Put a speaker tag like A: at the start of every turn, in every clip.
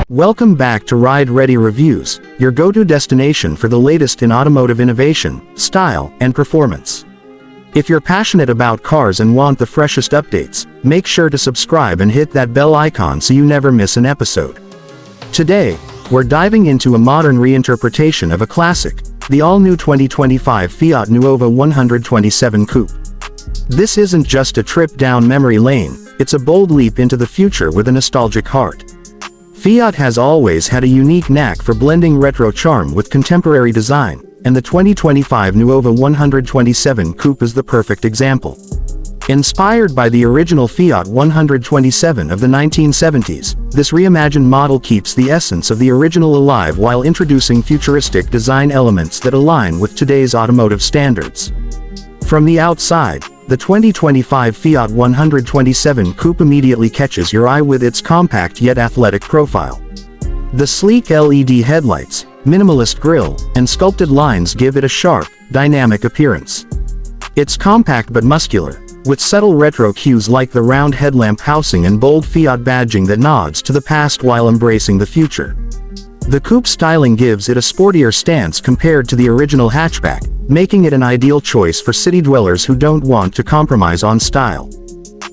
A: Welcome back to Ride Ready Reviews, your go-to destination for the latest in automotive innovation, style, and performance. If you're passionate about cars and want the freshest updates, make sure to subscribe and hit that bell icon so you never miss an episode. Today, we're diving into a modern reinterpretation of a classic, the all-new 2025 Fiat Nuova 127 Coupe. This isn't just a trip down memory lane, it's a bold leap into the future with a nostalgic heart. Fiat has always had a unique knack for blending retro charm with contemporary design, and the 2025 Nuova 127 Coupe is the perfect example. Inspired by the original Fiat 127 of the 1970s, this reimagined model keeps the essence of the original alive while introducing futuristic design elements that align with today's automotive standards. From the outside, the 2025 Fiat 127 Coupe immediately catches your eye with its compact yet athletic profile. The sleek LED headlights, minimalist grille, and sculpted lines give it a sharp, dynamic appearance. It's compact but muscular, with subtle retro cues like the round headlamp housing and bold Fiat badging that nods to the past while embracing the future. The coupe styling gives it a sportier stance compared to the original hatchback, making it an ideal choice for city dwellers who don't want to compromise on style.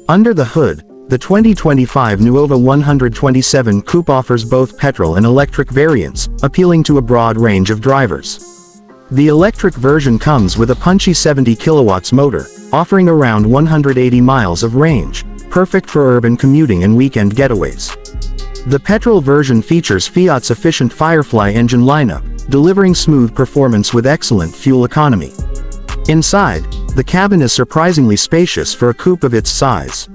A: Under the hood, the 2025 Nuova 127 Coupe offers both petrol and electric variants, appealing to a broad range of drivers. The electric version comes with a punchy 70 kilowatts motor, offering around 180 miles of range, perfect for urban commuting and weekend getaways. The petrol version features Fiat's efficient Firefly engine lineup, delivering smooth performance with excellent fuel economy. Inside, the cabin is surprisingly spacious for a coupe of its size.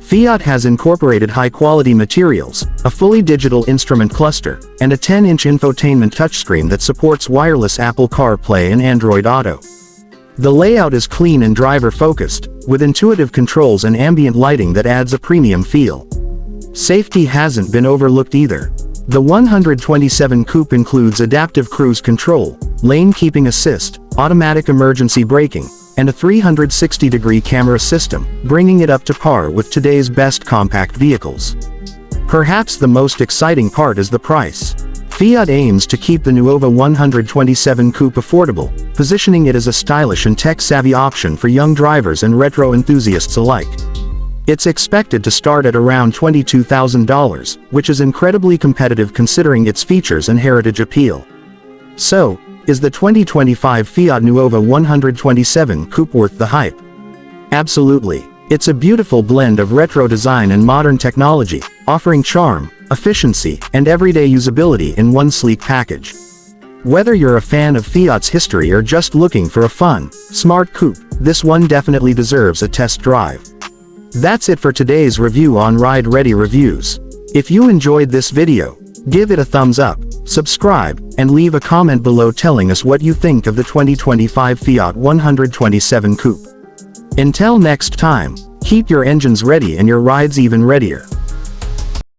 A: Fiat has incorporated high-quality materials, a fully digital instrument cluster, and a 10-inch infotainment touchscreen that supports wireless Apple CarPlay and Android Auto. The layout is clean and driver-focused, with intuitive controls and ambient lighting that adds a premium feel. Safety hasn't been overlooked either. The 127 Coupe includes adaptive cruise control, lane keeping assist, automatic emergency braking, and a 360-degree camera system, bringing it up to par with today's best compact vehicles. Perhaps the most exciting part is the price. Fiat aims to keep the Nuova 127 Coupe affordable, positioning it as a stylish and tech-savvy option for young drivers and retro enthusiasts alike. It's expected to start at around $22,000, which is incredibly competitive considering its features and heritage appeal. So, is the 2025 Fiat Nuova 127 Coupe worth the hype? Absolutely. It's a beautiful blend of retro design and modern technology, offering charm, efficiency, and everyday usability in one sleek package. Whether you're a fan of Fiat's history or just looking for a fun, smart coupe, this one definitely deserves a test drive. That's it for today's review on Ride Ready Reviews. If you enjoyed this video, give it a thumbs up, subscribe, and leave a comment below telling us what you think of the 2025 Fiat 127 Coupe. Until next time, keep your engines ready and your rides even readier.